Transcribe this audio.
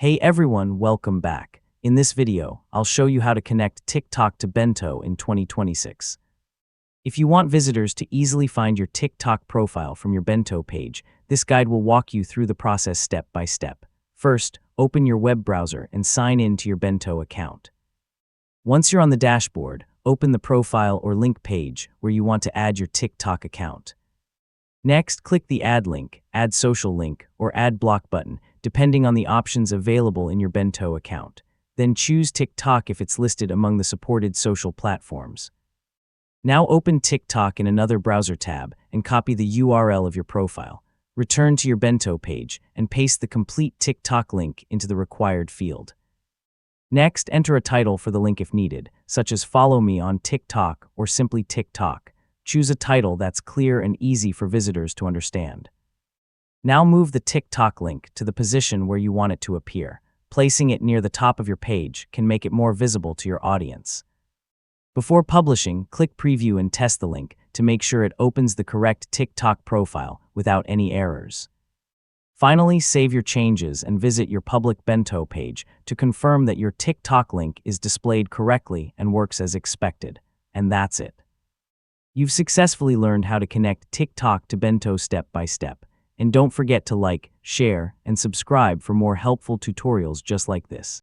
Hey everyone, welcome back. In this video, I'll show you how to connect TikTok to Bento in 2026. If you want visitors to easily find your TikTok profile from your Bento page, this guide will walk you through the process step by step. First, open your web browser and sign in to your Bento account. Once you're on the dashboard, open the profile or link page where you want to add your TikTok account. Next, click the Add link, Add social link, or Add block button, depending on the options available in your Bento account. Then choose TikTok if it's listed among the supported social platforms. Now open TikTok in another browser tab and copy the URL of your profile. Return to your Bento page and paste the complete TikTok link into the required field. Next, enter a title for the link if needed, such as Follow Me on TikTok or simply TikTok. Choose a title that's clear and easy for visitors to understand. Now move the TikTok link to the position where you want it to appear. Placing it near the top of your page can make it more visible to your audience. Before publishing, click Preview and test the link to make sure it opens the correct TikTok profile without any errors. Finally, save your changes and visit your public Bento page to confirm that your TikTok link is displayed correctly and works as expected. And that's it. You've successfully learned how to connect TikTok to Bento step by step. And don't forget to like, share, and subscribe for more helpful tutorials just like this.